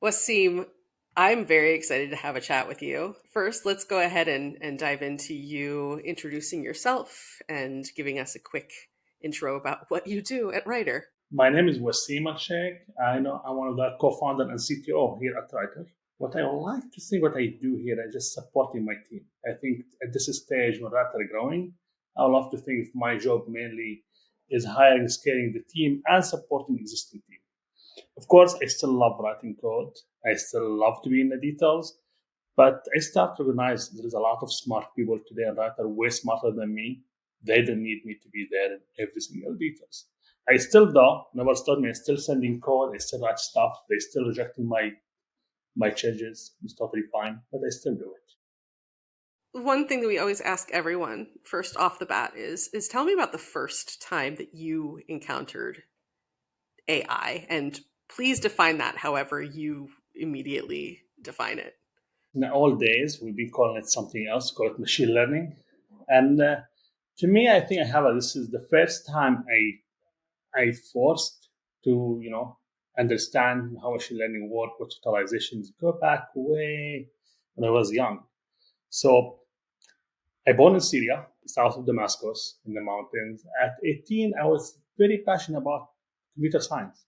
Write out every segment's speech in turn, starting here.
Waseem, I'm very excited to have a chat with you. First, let's go ahead and dive into you introducing yourself and giving us a quick intro about what you do at Writer. My name is Waseem AlShikh. I know I'm one of the co-founder and CTO here at Writer. What I like to see what I do here is just supporting my team. I think at this stage when Writer are growing, I love to think my job mainly is hiring, scaling the team and supporting existing team. Of course, I still love writing code. I still love to be in the details, but I start to recognize there is a lot of smart people today that are way smarter than me. They don't need me to be there in every single details. I still do, never stop me. I still sending code. I still write stuff. They still rejecting my changes. It's totally fine, but I still do it. One thing that we always ask everyone first off the bat is tell me about the first time that you encountered AI, and please define that however you immediately define it. In the old days, we've been calling it something else, call it machine learning. And to me, I think I have this is the first time I forced to, understand how machine learning work, what totalizations go back way when I was young. So I born in Syria, south of Damascus, in the mountains. At 18, I was very passionate about computer science.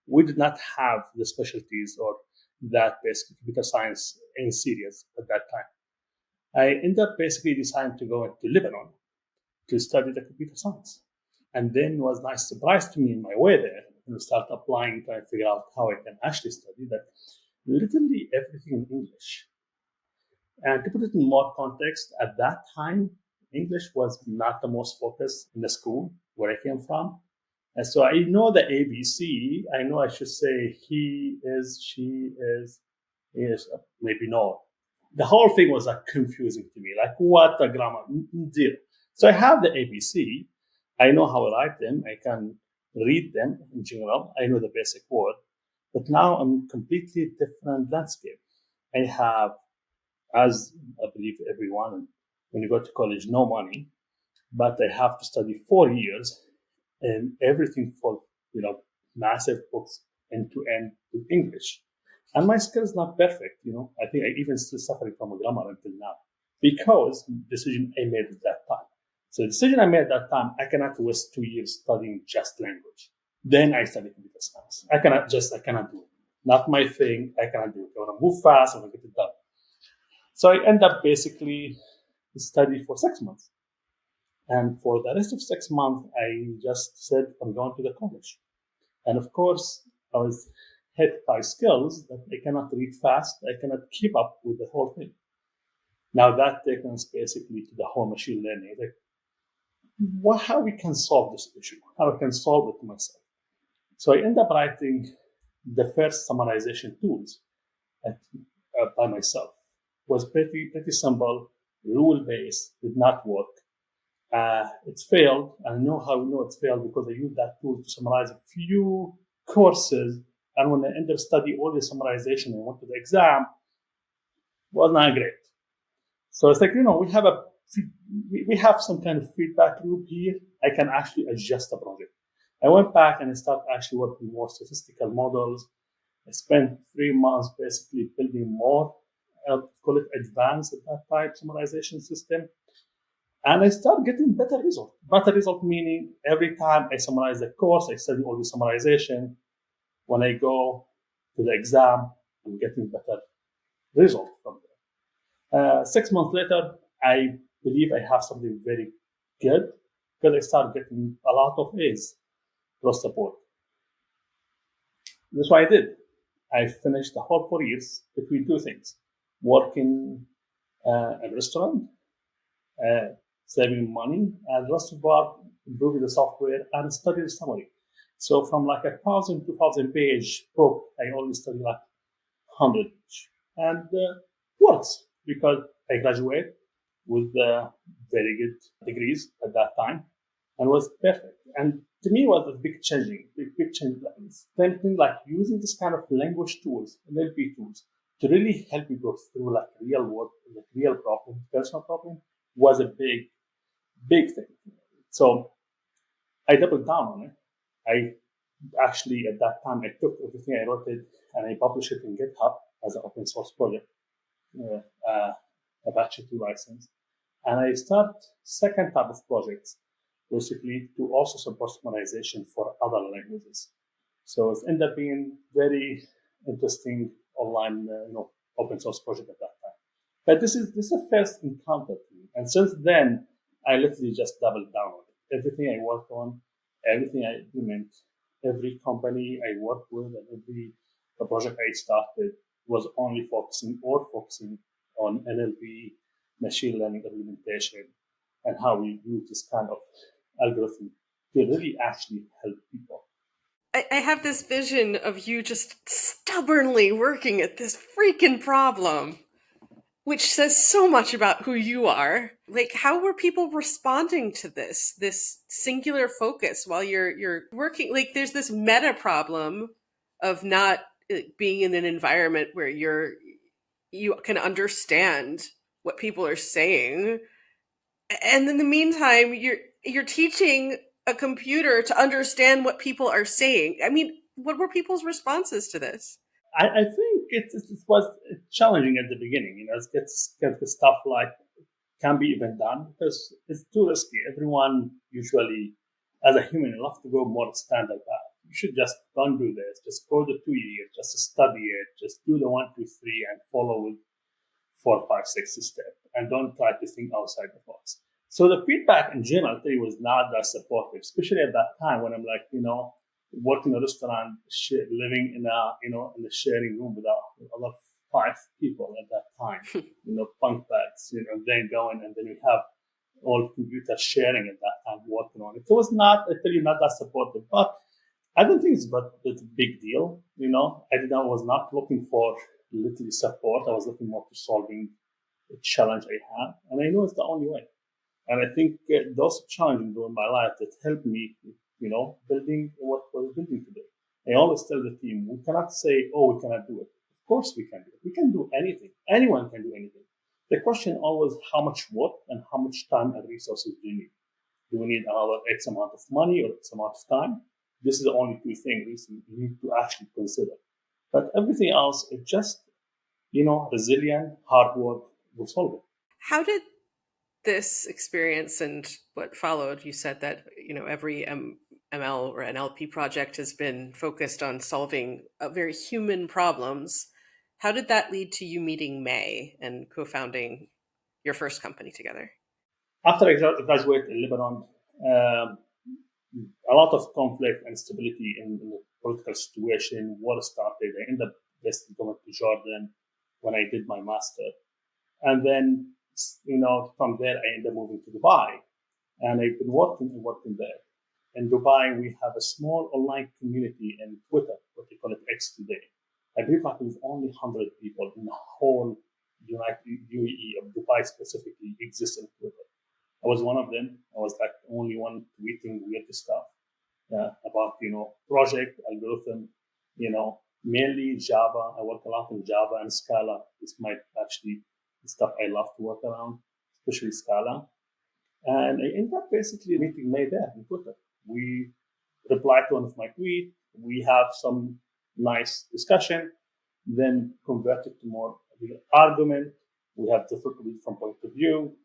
We did not have the specialties or that basic computer science in Syria at that time. I ended up basically deciding to go into Lebanon to study the computer science. And then it was a nice surprise to me in my way there and start applying, trying to figure out how I can actually study that literally everything in English. And to put it in more context, at that time, English was not the most focused in the school where I came from. And so I know the ABC. I know I should say he is, she is, maybe no. The whole thing was like confusing to me. Like what the grammar? Zero. So I have the ABC. I know how to write them. I can read them in general. I know the basic word. But now I'm completely different landscape. I have, as I believe everyone, when you go to college, no money, but I have to study 4 years and everything for massive books end to end with English. And my skill is not perfect. I think I even still suffering from a grammar until now because the decision I made at that time. So the decision I made at that time, I cannot waste 2 years studying just language. Then I study computer science. I cannot do it. Not my thing. I cannot do it. I want to move fast. I want to get it done. So I end up basically study for 6 months. And for the rest of 6 months, I just said, I'm going to the college. And of course, I was hit by skills that I cannot read fast. I cannot keep up with the whole thing. Now that takes us basically to the whole machine learning. How we can solve this issue? How I can solve it myself? So I end up writing the first summarization tools by myself. It was pretty simple, rule based, did not work. It's failed. I know how I know it's failed because I used that tool to summarize a few courses. And when I ended up studying all the summarization and went to the exam, was not great. So it's like, we have some kind of feedback loop here. I can actually adjust the project. I went back and I started actually working more statistical models. I spent 3 months basically building more, call it advanced at that type summarization system. And I start getting better result. Better result meaning every time I summarize the course, I study all the summarization. When I go to the exam, I'm getting better result from there. 6 months later, I believe I have something very good because I start getting a lot of A's across the board. That's what I did. I finished the whole 4 years between two things: working in a restaurant, saving money, and the rest of part improving the software and study the summary. So from like 1,000, 2,000 page book, I only study like 100 page. And works because I graduated with very good degrees at that time and was perfect. And to me, it was a big change. Same thing like using this kind of language tools, NLP tools, to really help you go through like real work, like real problem, personal problem, was a big thing. So I doubled down on it. I actually, at that time, I took everything I wrote it and I published it in GitHub as an open source project, Apache 2 license. And I start second type of projects, basically to also support summarization for other languages. So it ended up being very interesting online, open source project at that time. But this is a first encounter to me, and since then I literally just doubled down on it. Everything I worked on, everything I implement, every company I worked with, and every project I started was only focusing on NLP, machine learning implementation, and how we use this kind of algorithm to really actually help people. I have this vision of you just stubbornly working at this freaking problem, which says so much about who you are. Like, how were people responding to this singular focus while you're working? Like, there's this meta problem of not being in an environment where you can understand what people are saying, and in the meantime you're teaching a computer to understand what people are saying. I mean, what were people's responses to this? I think it was challenging at the beginning. Get the stuff like can be even done because it's too risky. Everyone usually, as a human, love to go more standard path. You should just don't do this. Just go the 2 years, just study it, just do the 1, 2, 3, and follow with 4, 5, 6 steps, and don't try to think outside the box. So the feedback in general was not that supportive, especially at that time when I'm like, working in a restaurant, living in a sharing room with other 5 people at that time, bunk beds, then going, and then we have all computers sharing at that time working on it. So it was not, I tell you, not that supportive, but I don't think it's a big deal. I was not looking for literally support. I was looking more to solving a challenge I had, and I know it's the only way. And I think those challenges during my life that helped me, building what we're building today. I always tell the team, we cannot say, oh, we cannot do it. Of course we can do it. We can do anything. Anyone can do anything. The question always how much work and how much time and resources do you need? Do we need another X amount of money or X amount of time? This is the only 2 things you need to actually consider. But everything else is just, resilient, hard work will solve it. How did this experience and what followed, you said that every ML or NLP project has been focused on solving very human problems. How did that lead to you meeting May and co-founding your first company together? After I graduated in Lebanon, um, a lot of conflict and instability in the political situation. War started. I ended up basically going to Jordan when I did my master, and then from there I ended up moving to Dubai, and I've been working there. In Dubai, we have a small online community in Twitter, what they call it X today. I believe like there's only 100 people in the whole United UAE of Dubai specifically exists in Twitter. I was one of them. I was like the only one tweeting weird stuff about project algorithm, mainly Java. I work a lot in Java and Scala. This might actually the stuff I love to work around, especially Scala. And I ended up basically meeting May there on Twitter. We replied to one of my tweets. We have some nice discussion, then converted to more real argument. We have different from point of view.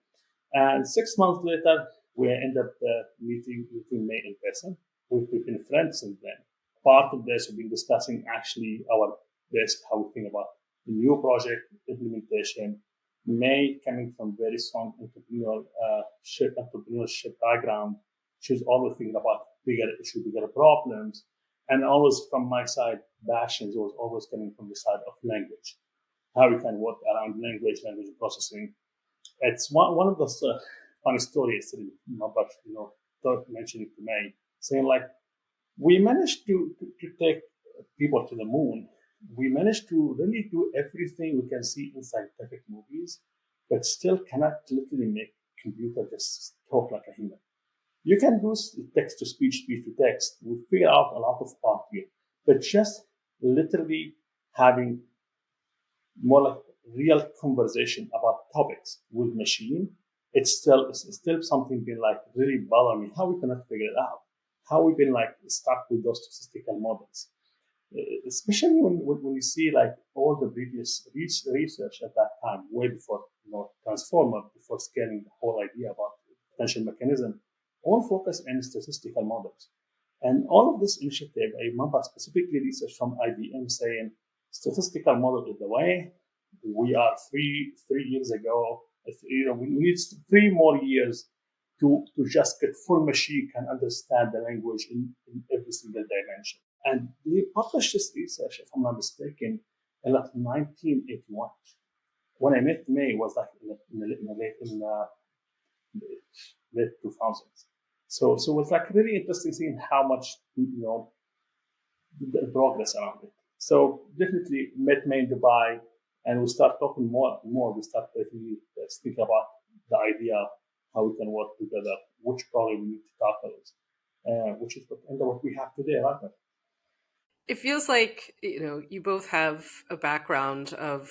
And 6 months later, we end up meeting May in person. We've been friends since then. Part of this, we've been discussing actually our best, how we think about the new project implementation. May coming from very strong entrepreneurship background. She's always thinking about bigger issues, bigger problems. And always from my side, passions was always coming from the side of language. How we can work around language processing. It's one of those funny stories about mentioning to May, saying like we managed to take people to the moon. We managed to really do everything we can see in scientific movies, but still cannot literally make computer just talk like a human. You can do text to speech, speech to text. We figure out a lot of part here, but just literally having more like real conversation about topics with machine, it's still something been like really bother me how we cannot figure it out. how we've been like stuck with those statistical models. Especially when you see like all the previous research at that time, way before Transformer, before scaling the whole idea about potential mechanism, all focus on statistical models. And all of this initiative, I remember specifically research from IBM saying statistical model is the way. We are three years ago. We need 3 more years to just get full machine can understand the language in every single dimension. And they published this research, if I'm not mistaken, in like 1981. When I met May, was like in the late 2000s. So it was like really interesting seeing how much the progress around it. So definitely met May in Dubai, and we start talking more and more. We start definitely thinking about the idea how we can work together, which problem we need to tackle, which is what we have today, right? It feels like you both have a background of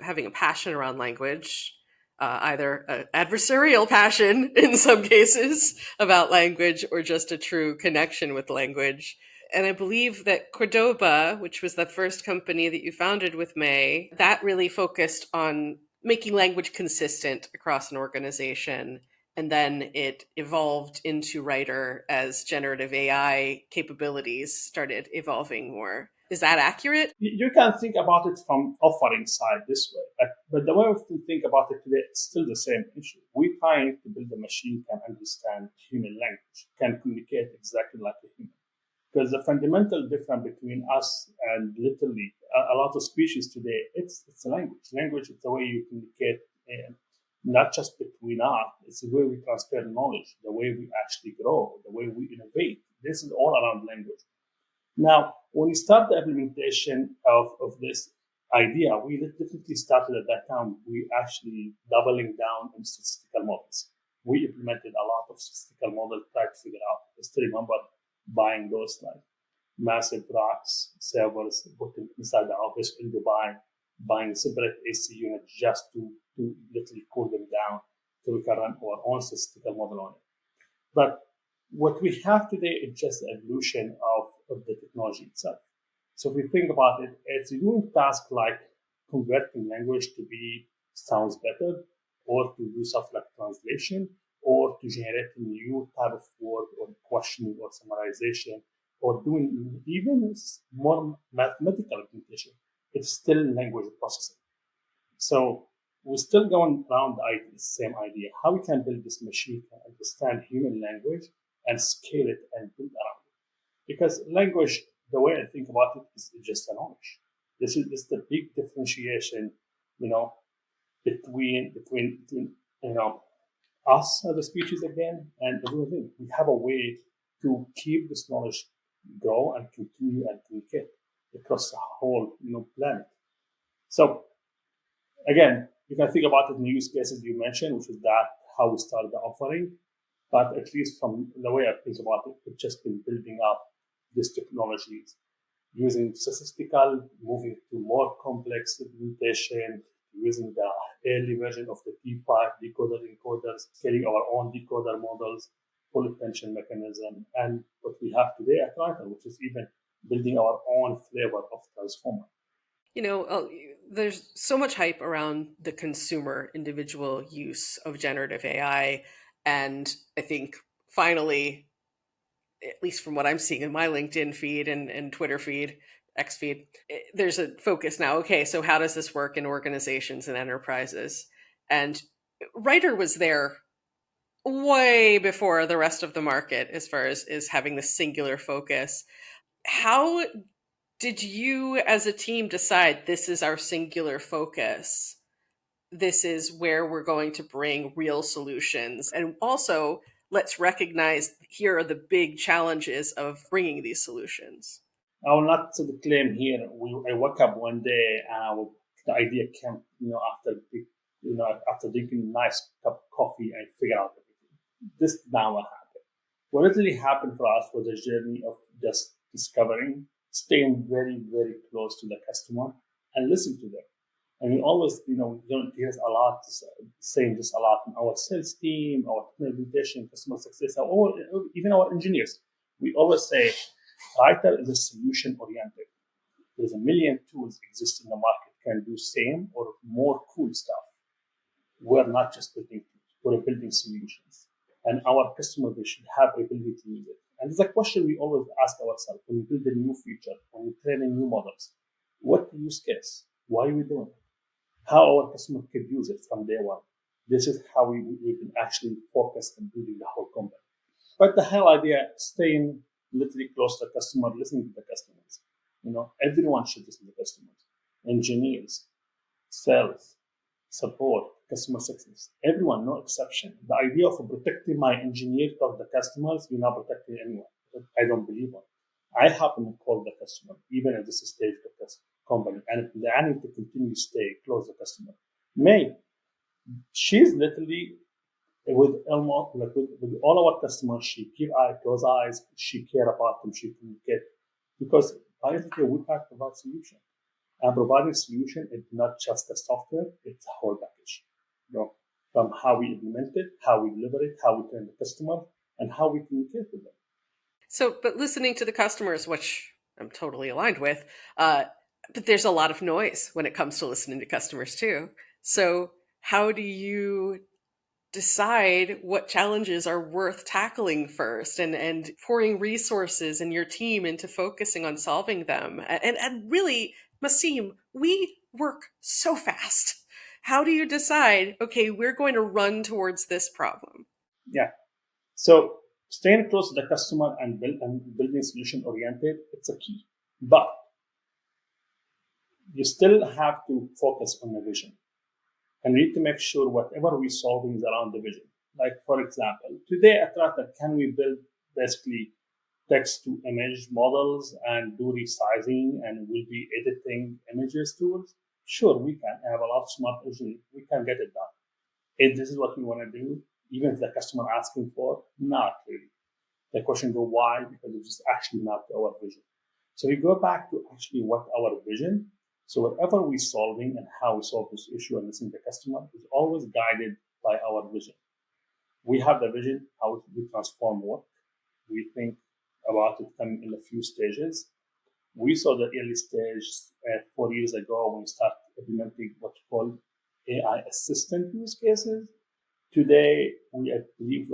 having a passion around language, either an adversarial passion in some cases about language, or just a true connection with language. And I believe that Cordoba, which was the first company that you founded with May, that really focused on making language consistent across an organization. And then it evolved into Writer as generative AI capabilities started evolving more. Is that accurate? You can think about it from offering side this way, but the way we think about it today, it's still the same issue. We're trying to build a machine can understand human language, can communicate exactly like a human. Because the fundamental difference between us and literally a lot of species today, it's a language. Language is the way you communicate, not just between us. It's the way we transfer knowledge, the way we actually grow, the way we innovate. This is all around language. Now, when we start the implementation of this idea, we definitely started at that time. We actually doubling down on statistical models. We implemented a lot of statistical models, tried to figure out. I still remember buying those like massive racks, servers, put them inside the office in Dubai, buying separate AC units just to literally cool them down so we can run our own statistical model on it. But what we have today is just the evolution of the technology itself. So if we think about it, it's doing tasks like converting language to be sounds better, or to do stuff like translation, or to generate a new type of word or questioning or summarization, or doing even more mathematical implementation. It's still language processing. So we're still going around the same idea, how we can build this machine to understand human language and scale it and build around it. Because language, the way I think about it, is just a knowledge. This is the big differentiation, between us as a species again and everything. We have a way to keep this knowledge grow and continue and communicate across the whole planet. So again, you can think about it in the use cases you mentioned, which is that how we started the offering. But at least from the way I think about it, it's just been building up these technologies, using statistical, moving to more complex implementation, using the early version of the P5 decoder encoders, scaling our own decoder models, full attention mechanism, and what we have today at Writer, which is even building our own flavor of transformer. There's so much hype around the consumer individual use of generative AI. And I think finally, at least from what I'm seeing in my LinkedIn feed and Twitter feed, X feed, there's a focus now. Okay, so how does this work in organizations and enterprises? And Writer was there way before the rest of the market as far as is having this singular focus. How did you as a team decide this is our singular focus? This is where we're going to bring real solutions. And also, let's recognize here are the big challenges of bringing these solutions. I will not claim here. I woke up one day and the idea came, after drinking a nice cup of coffee, I figured out everything. This is not what happened. What really happened for us was a journey of just discovering, staying very, very close to the customer and listening to them. And we always, we don't hear a lot, saying this a lot in our sales team, our implementation, customer success, or even our engineers. We always say Writer is a solution oriented. There's a million tools exist in the market can do same or more cool stuff. We're not just building tools, we're building solutions. And our customers, they should have the ability to use it. And it's a question we always ask ourselves when we build a new feature, when we train new models. What use case? Why are we doing it? How our customer could use it from day one. This is how we can actually focus on building the whole company. But the whole idea, staying literally close to the customer, listening to the customers. Everyone should listen to customers. Engineers, sales, support, customer success. Everyone, no exception. The idea of protecting my engineer of the customers, you're not protecting anyone. I don't believe in. I happen to call the customer, even at this stage of the company, and I need to continue to stay close to the customer. May, she's literally with almost like with all our customers, she keep close eyes, she care about them, she communicate. Because basically we can't provide solution. And providing solution is not just the software, it's a whole package. From how we implement it, how we deliver it, how we train the customer, and how we communicate with them. So, but listening to the customers, which I'm totally aligned with, but there's a lot of noise when it comes to listening to customers too. So how do you decide what challenges are worth tackling first and pouring resources and your team into focusing on solving them? And really, Waseem, we work so fast. How do you decide, okay, we're going to run towards this problem? Yeah. So staying close to the customer and building solution oriented, it's a key. But you still have to focus on the vision. And we need to make sure whatever we're solving is around the vision. Like, for example, today at Rata, can we build basically text to image models and do resizing and we'll be editing images tools? Sure, we can. I have a lot of smart engineers. We can get it done. If this is what we want to do, even if the customer asking for, not really. The question go why? Because it's actually not our vision. So we go back to actually what our vision. So whatever we're solving and how we solve this issue and listen to the customer is always guided by our vision. We have the vision how we transform work. We think about it coming in a few stages. We saw the early stage 4 years ago when we started implementing what's called AI assistant use cases. Today, I believe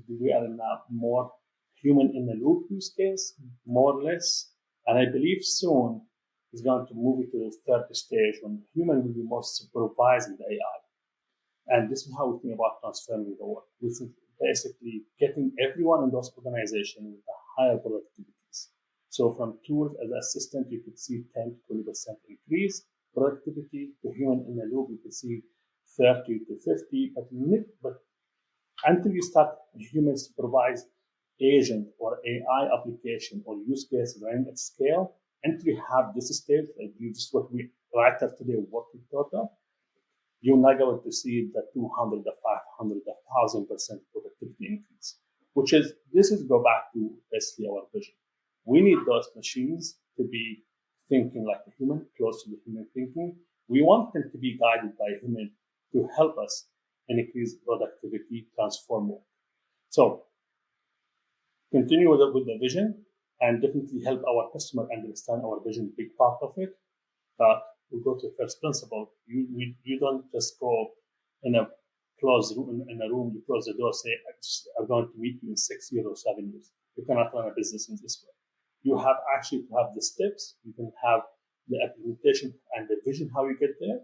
we are in a more human in the loop use case, more or less. And I believe soon is going to move it to the third stage when human will be more supervising the AI. And this is how we think about transferring the work. We think basically getting everyone in those organizations with a higher productivities. So from tools as assistant, you could see 10 to 20% increase productivity. To human in the loop, you could see 30 to 50, but until you start human supervised agent or AI application or use case running at scale, until you have this stage, like this is what we Writer today working toward of, you're not going to see the 200, the 500, the 1,000% productivity increase, which is, this is go back to basically our vision. We need those machines to be thinking like a human, close to the human thinking. We want them to be guided by a human to help us increase productivity, transform work. So continue with the vision and definitely help our customer understand our vision, big part of it. But we go to first principle. You don't just go in a closed room, you close the door, say, I'm going to meet you in 6 years or 7 years. You cannot run a business in this way. You have actually to have the steps. You can have the implementation and the vision, how you get there.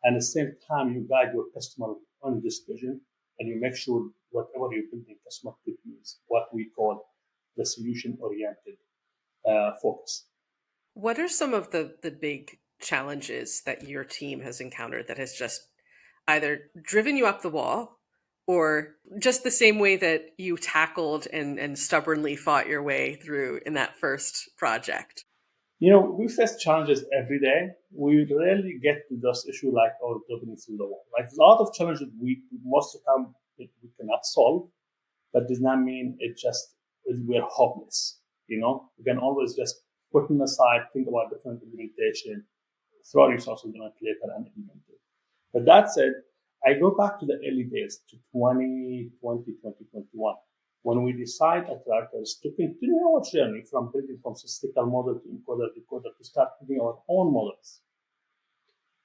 And at the same time, you guide your customer on this vision and you make sure whatever you're building, customer could use what we call the solution-oriented focus. What are some of the big challenges that your team has encountered that has just either driven you up the wall or just the same way that you tackled and stubbornly fought your way through in that first project? We face challenges every day. We rarely get to this issue like, driving through the wall. Like, there's a lot of challenges most of the time we cannot solve, but does not mean we're hopeless. We can always just put them aside, think about different implementation, throw resources on it later and implement it. But that said, I go back to the early days, to 2020, 2021. when we decide at Writers to continue our journey from building from statistical model to encoder decoder to start building our own models.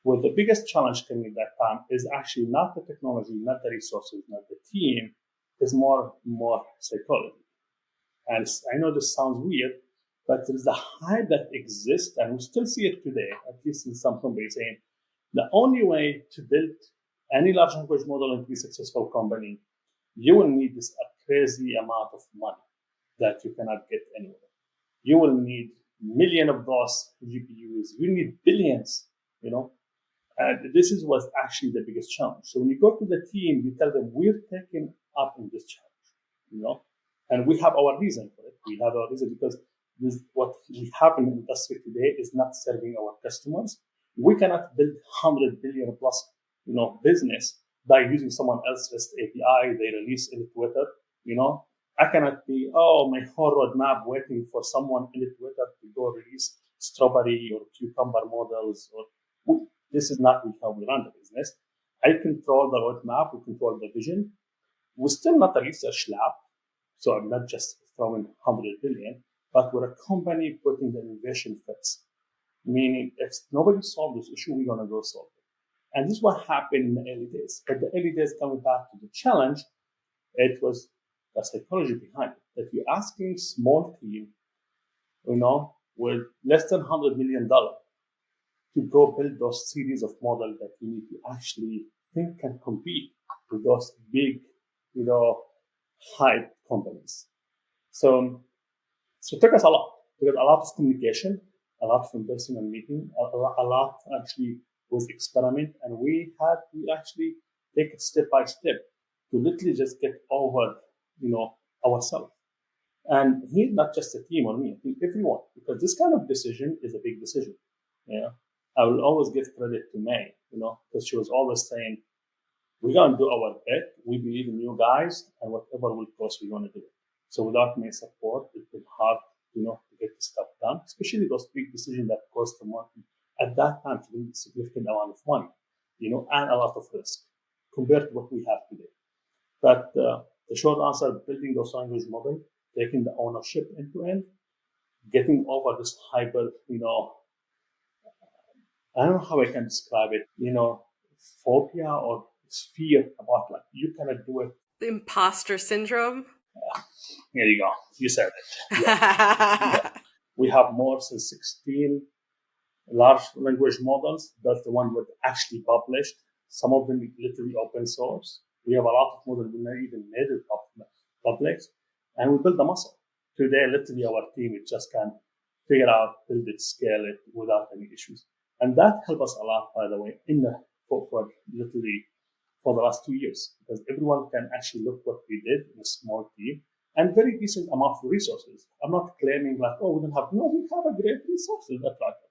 Well, the biggest challenge coming at that time is actually not the technology, not the resources, not the team, is more psychology. And I know this sounds weird, but there is a hype that exists, and we still see it today, at least in some companies, saying the only way to build any large language model and be a successful company, you will need this crazy amount of money that you cannot get anywhere. You will need millions of those GPUs. You need billions, And this is what's actually the biggest challenge. So when you go to the team, you tell them we're taking up in this challenge, and we have our reason for it. We have our reason because what we have in the industry today is not serving our customers. We cannot build 100 billion plus, business by using someone else's REST API they release in Twitter. I cannot be, my whole roadmap waiting for someone in Twitter to go release strawberry or cucumber models. This is not how we run the business. I control the roadmap, we control the vision. We're still not a research lab, so I'm not just throwing 100 billion, but we're a company putting the innovation first. Meaning, if nobody solves this issue, we're going to go solve it. And this is what happened in the early days. But the early days, coming back to the challenge, it was the psychology behind it. That you're asking small team, with less than $100 million to go build those series of models that you need to actually think can compete with those big, hype companies. So it took us a lot. We had a lot of communication, a lot from personal meeting, a lot actually with experiment, and we actually take it step by step to literally just get over, ourselves. And he's not just a team or me, I think everyone, because this kind of decision is a big decision. I will always give credit to May, because she was always saying, we're going to do our bit. We believe in you guys, and whatever will cost, we're going to do it. So without May's support, it's been hard, to get this stuff done, especially those big decisions that cost the money. At that time, to a significant amount of money, and a lot of risk compared to what we have today. But the short answer, building those language models, taking the ownership end to end, getting over this hyper, I don't know how I can describe it, phobia or fear about you cannot do it. The imposter syndrome. Here you go. You said it. Yeah. We have more than 16 large language models. That's the one that actually published. Some of them literally open source. We have a lot of models we never even made it public, and we build the muscle. Today, literally, our team just can figure out, build it, scale it without any issues. And that helped us a lot, by the way, for the last 2 years, because everyone can actually look what we did in a small team and very decent amount of resources. I'm not claiming we don't have, we have a great resources at Writer.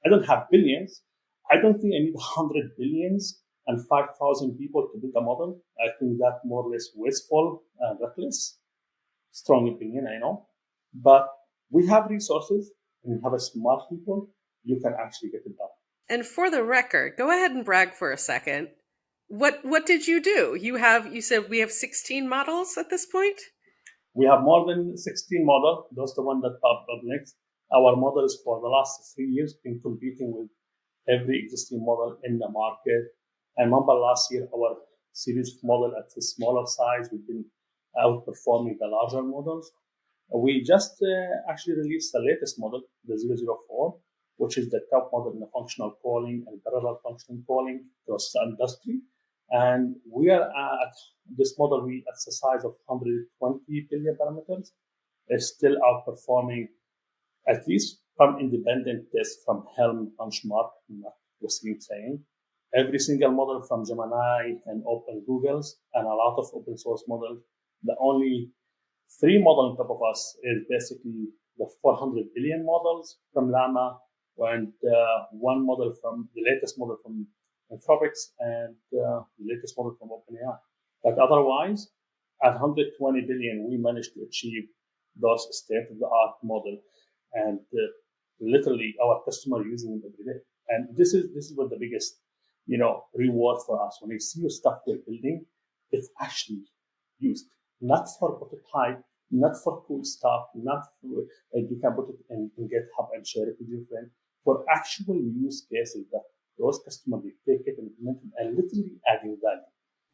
I don't have billions. I don't think I need 100 billions and 5,000 people to build a model. I think that's more or less wasteful and reckless. Strong opinion, I know. But we have resources and we have a smart people. You can actually get it done. And for the record, go ahead and brag for a second. What did you do? You said we have 16 models at this point? We have more than 16 models. Those are the ones that are public. Our models for the last 3 years been competing with every existing model in the market. I remember last year, our series of model at the smaller size, we've been outperforming the larger models. We just actually released the latest model, the 004, which is the top model in the functional calling and parallel functional calling across the industry. And we are at this model, at the size of 120 billion parameters, is still outperforming, at least from independent tests from Helm, Benchmark, not Waseem saying. Every single model from Gemini and Open Google's and a lot of open source models. The only 3 models on top of us is basically the 400 billion models from Llama, and one model from the latest model from Anthropics and the latest model from OpenAI. But otherwise, at 120 billion, we managed to achieve those state-of-the-art model, and literally our customer using it every day. And this is what the biggest, reward for us. When you see your stuff they're building, it's actually used. not for prototype, not for cool stuff, not for, you can put it in GitHub and share it with your friend, for actual use cases that those customers they take it and implement it and literally adding value.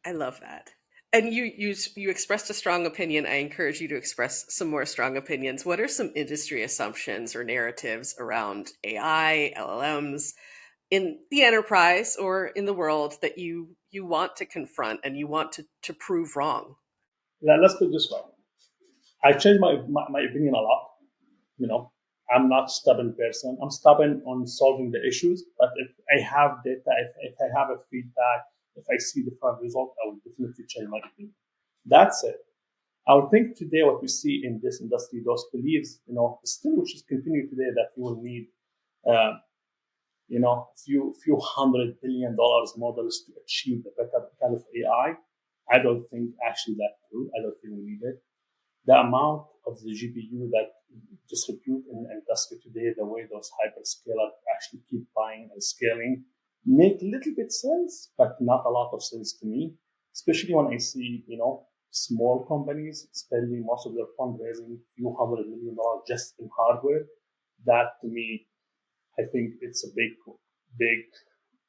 I love that. And you expressed a strong opinion. I encourage you to express some more strong opinions. What are some industry assumptions or narratives around AI, LLMs in the enterprise or in the world that you want to confront and you want to prove wrong? Now, let's put it this way. I change my opinion a lot. You know, I'm not stubborn person. I'm stubborn on solving the issues. But if I have data, if I have a feedback, if I see different result, I will definitely change my opinion. That's it. I would think today what we see in this industry, those beliefs, still which is continue today that you will need, uh, few $100 billion models to achieve the better kind of AI. I don't think actually that's true. I don't think we need it. The amount of the GPU that distribute in the industry today, the way those hyperscalers actually keep buying and scaling, make little bit sense, but not a lot of sense to me. Especially when I see, small companies spending most of their fundraising, few $100 million just in hardware. That to me, I think it's a big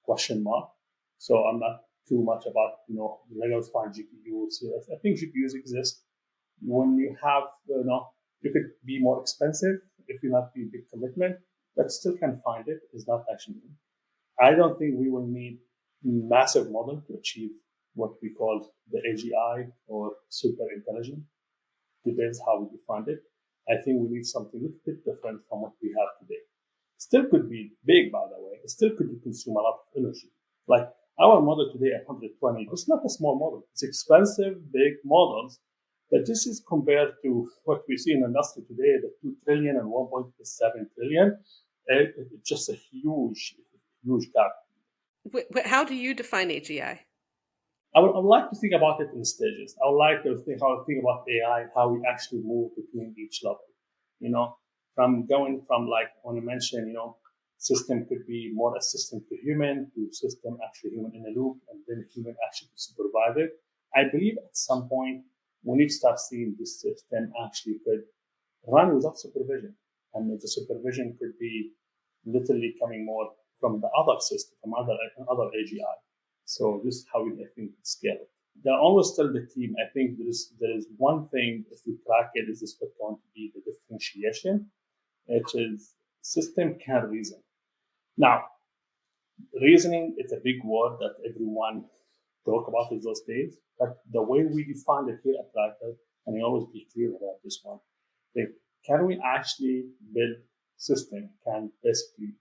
question mark. So I'm not too much about, Legos find GPUs. I think GPUs exist. When you have, you could be more expensive if you not be big commitment, but still can find it. Is not actually. I don't think we will need massive model to achieve what we call the AGI or super intelligent. Depends how we define it. I think we need something a little bit different from what we have today. Still could be big, by the way. It still could consume a lot of energy. Like our model today at 120, it's not a small model. It's expensive, big models. But this is compared to what we see in the industry today, the 2 trillion and 1.7 trillion. It's just a huge gap. How do you define AGI? I would like to think about it in stages. I would like to think about AI, how we actually move between each level. You know, from going from like when I mentioned, system could be more assistant to human to system actually human in the loop and then human actually to supervise it. I believe at some point we need to start seeing this system actually could run without supervision. And the supervision could be literally coming more from the other system, from other AGI. So this is how we, I think, scale it. They always tell the team, I think there is one thing, if we crack it, is this what's going to be the differentiation, which is system can reason. Now, reasoning, it's a big word that everyone talk about in those days, but the way we define it here at Writer, and I always be clear about this one, like, can we actually build system can basically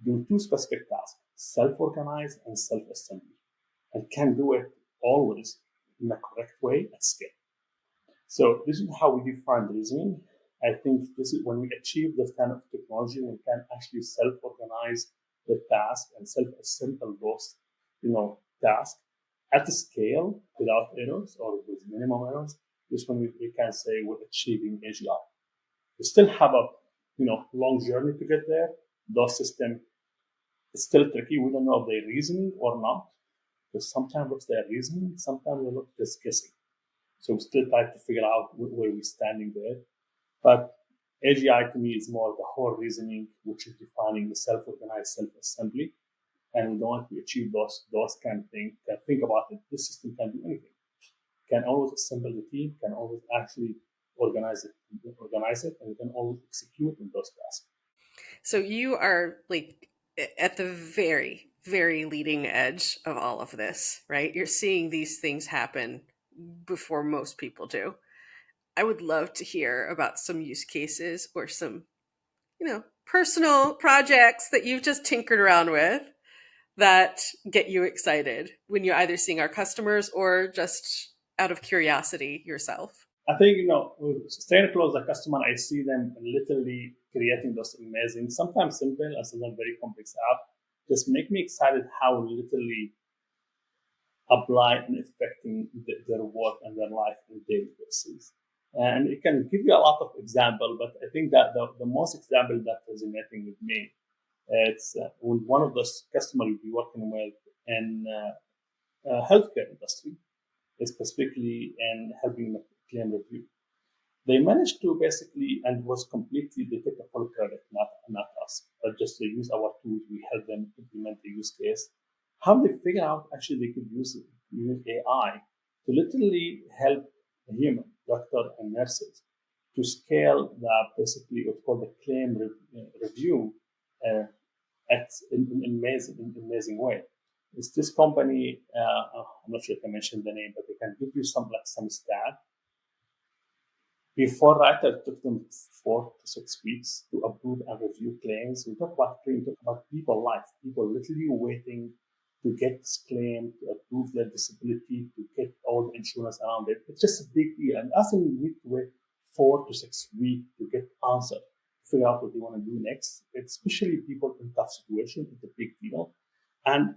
do two specific tasks, self-organize and self-assembly, and can do it always in a correct way at scale. So this is how we define reasoning. I think this is when we achieve this kind of technology, we can actually self-organize the task and self-assemble those, tasks at the scale without errors or with minimum errors. This one we can say we're achieving AGI. We still have a long journey to get there. Those systems it's still tricky. We don't know if they're reasoning or not. Because sometimes they're reasoning, sometimes they look just guessing. So we still try to figure out where we're standing there. But AGI to me is more the whole reasoning, which is defining the self-organized self-assembly. And we don't want to achieve those kind of things. Can think about it. This system can do anything. Can always assemble the team, can always actually organize it, and can always execute in those tasks. So you are like at the very, very leading edge of all of this, right? You're seeing these things happen before most people do. I would love to hear about some use cases or some, personal projects that you've just tinkered around with that get you excited when you're either seeing our customers or just out of curiosity yourself. I think, staying close to the customer, I see them literally creating those amazing, sometimes simple and sometimes very complex app. Just make me excited how literally apply and affecting their work and their life on a daily basis. And it can give you a lot of example, but I think that the most example that resonating with me, it's with one of those customers we're working with in healthcare industry, specifically in helping claim review. They managed to basically, and was completely, they take the full credit, not us, but just they use our tools. We help them implement the use case. How they figure out actually they could use AI to literally help a human, doctor and nurses, to scale the basically what's called the claim review uh, at an amazing way. It's this company. I'm not sure if I mentioned the name, but they can give you some stat. Before Writer took them 4 to 6 weeks to approve and review claims. We talk about claims, we talk about people life, people literally waiting to get this claim, to approve their disability, to get all the insurance around it. It's just a big deal. And often you need to wait 4 to 6 weeks to get answer, to figure out what they want to do next. Especially people in tough situations, it's a big deal. And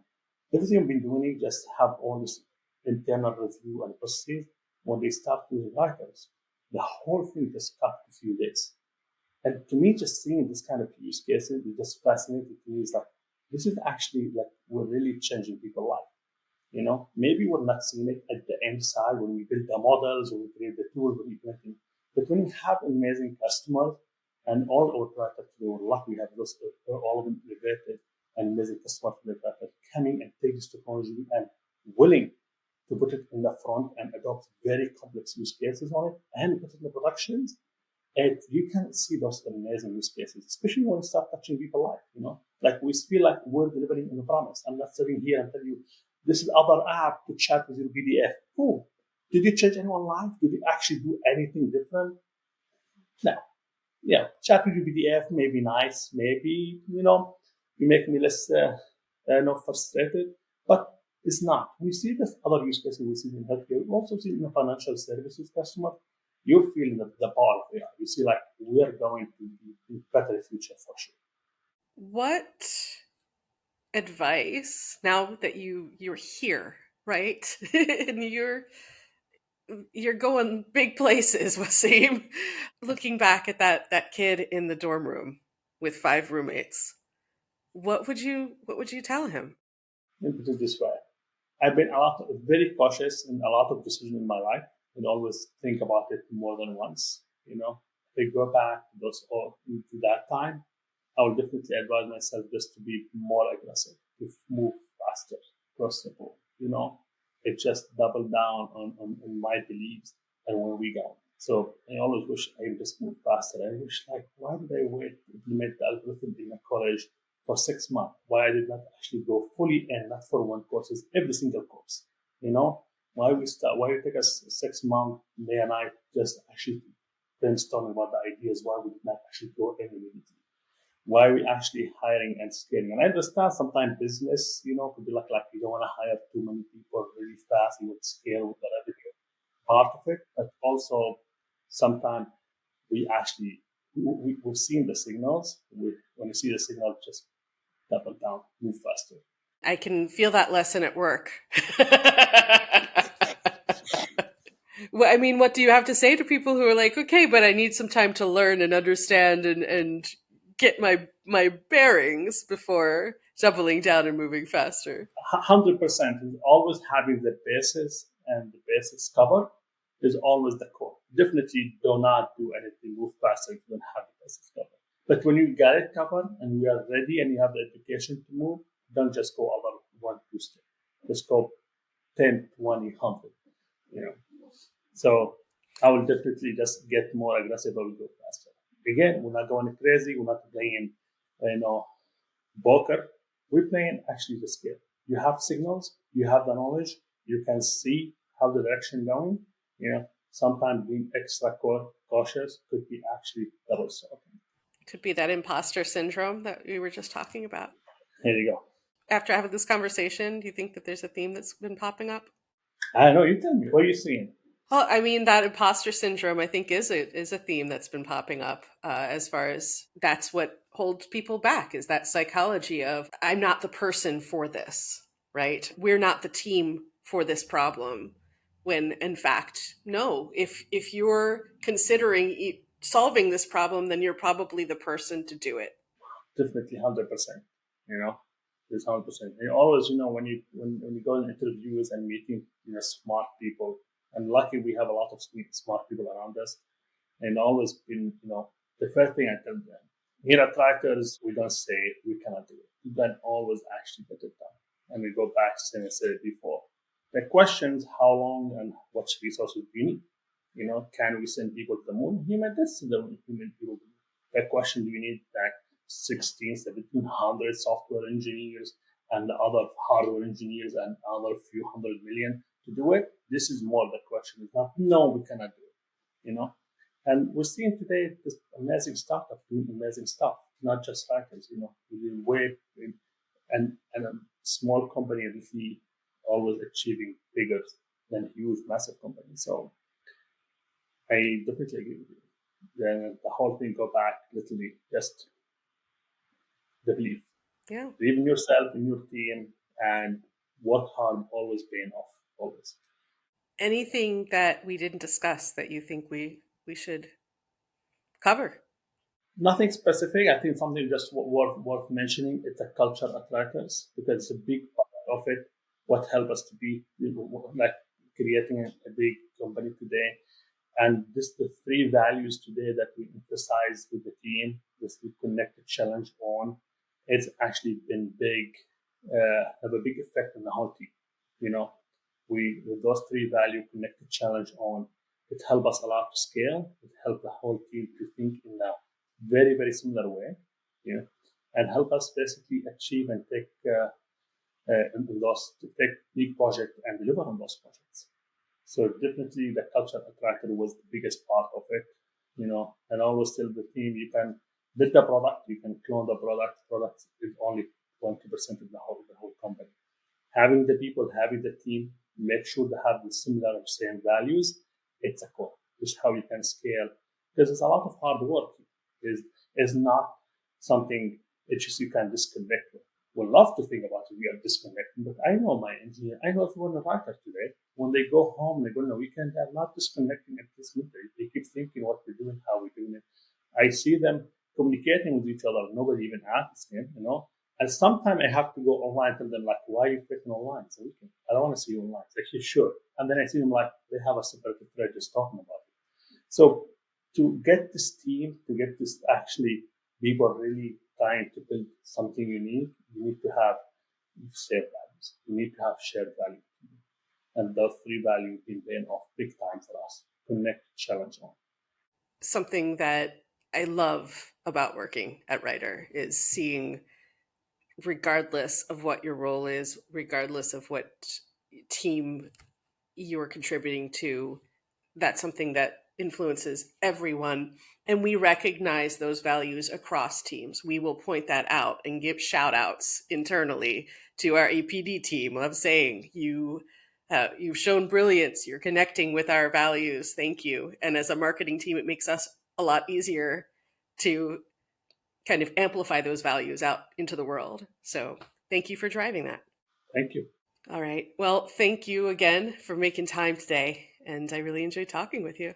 everything I've been doing, just have all this internal review and process. When they start using writers, the whole thing just cut a few days. And to me, just seeing this kind of use cases is just fascinating to me. It's like, this is actually like, we're really changing people's life. Maybe we're not seeing it at the end side when we build the models, when we create the tools, when we implement. But when you have amazing customers and all our products, they were lucky we have those, all of them elevated and amazing customers coming and take this technology and willing to put it in the front and adopt very complex use cases on it and put it in the productions. And you can see those amazing use cases, especially when you start touching people's life. Like we feel like we're delivering on a promise. I'm not sitting here and tell you this is other app to chat with your PDF. Cool. Did you change anyone's life? Did you actually do anything different? No. Yeah, chat with your PDF may be nice. Maybe, you make me less frustrated, but it's not. We see this other use cases. We see in healthcare. We also see in the financial services customer. You feel the power of AI. You see, like, we are going to be in better future for sure. What advice, now that you're here, right? And you're going big places, Waseem. Looking back at that kid in the dorm room with 5 roommates, what would you tell him? Let me put it this way. I've been very cautious in a lot of decisions in my life and always think about it more than once. If I go back to to that time, I would definitely advise myself just to be more aggressive, to move faster, across the board. It just double down on my beliefs and where we go. So I always wish I would just move faster. I wish, like, why did I wait to implement the algorithm in a college for 6 months? Why I did not actually go fully in, not for one course, every single course? Why it take us 6 months, day and night, just actually brainstorming about the ideas, why we did not actually go in immediately? Why are we actually hiring and scaling? And I understand sometimes business, could be like you don't want to hire too many people really fast. You would scale with the revenue part of it, but also sometimes we've seen the signals. When you see the signal, just double down, move faster. I can feel that lesson at work. Well, I mean, what do you have to say to people who are like, okay, but I need some time to learn and understand and get my bearings before doubling down and moving faster? 100% is always having the basis, and the basics covered is always the core. Definitely do not do anything, move faster if you don't have the basics covered. But when you get it covered and you are ready and you have the education to move, don't just go over 1, 2 steps. Just go 10, 20, 100. You know. So I will definitely just get more aggressive. I will go faster. Again, we're not going crazy. We're not playing, poker. We're playing actually the scale. You have signals. You have the knowledge. You can see how the direction going. Sometimes being extra cautious could be actually double stopping. Could be that imposter syndrome that we were just talking about. Here you go. After having this conversation, do you think that there's a theme that's been popping up? I know. You tell me. What are you seeing? Well, I mean, that imposter syndrome, I think, is a theme that's been popping up as far as that's what holds people back, is that psychology of I'm not the person for this, right? We're not the team for this problem. When in fact, no, if you're considering solving this problem, then you're probably the person to do it. Definitely 100%. It's 100%. And always, when you go in interviews and meeting, smart people, And luckily, we have a lot of sweet, smart people around us, and always been, the first thing I tell them, here at Trackers, we don't say we cannot do it. We can always actually get it done. And we go back to I said it before. The questions, how long and what resources do you need? Can we send people to the moon? Human this to the moon. Human people. The question, do you need like 16, 1700 software engineers and other hardware engineers and other few hundred million to do it? This is more the question. It's not, no, we cannot do it. And we're seeing today this amazing startup doing amazing stuff, not just writers, within web and a small company obviously always achieving bigger than huge, massive companies. So I definitely agree with you. Then the whole thing go back literally just the belief. Yeah. Believe in yourself, in your team, and work hard, always paying off, always. Anything that we didn't discuss that you think we should cover? Nothing specific. I think something just worth mentioning. It's a culture at Writers because it's a big part of it. What helped us to be like creating a big company today, and this the three values today that we emphasize with the team. This we connected challenge on. It's actually been big. Have a big effect on the whole team. You know, we with those three value connected challenge on. It helped us a lot to scale. It helped the whole team to think in a very, very similar way, and help us basically achieve and take to take big project and deliver on those projects. So definitely the culture attractor was the biggest part of it, and always tell the team you can build the product, you can clone the product. Product is only 20% of the whole company. Having the people, having the team, make sure they have the similar or same values. It's a core. It's how you can scale because it's a lot of hard work. Is not something that you can disconnect with. We love to think about it. We are disconnecting, but I know my engineer. I know everyone in writer today. When they go home, they go on the weekend. They're not disconnecting at this minute. They keep thinking what we're doing, how we're doing it. I see them communicating with each other. Nobody even asks them. And sometimes I have to go online and tell them like, "Why are you freaking online? It's a weekend. I don't want to see you online." It's like, "You sure?" And then I see them like they have a separate thread just talking about it. So to get this team, to get this actually people really trying to build something unique, you need to have shared values. You need to have shared value. And those three values been paying off big time for us. Connect, challenge on. Something that I love about working at Writer is seeing, regardless of what your role is, regardless of what team you're contributing to, that's something that influences everyone. And we recognize those values across teams. We will point that out and give shout outs internally to our APD team of saying, you've shown brilliance. You're connecting with our values. Thank you. And as a marketing team, it makes us a lot easier to kind of amplify those values out into the world. So thank you for driving that. Thank you. All right. Well, thank you again for making time today. And I really enjoyed talking with you.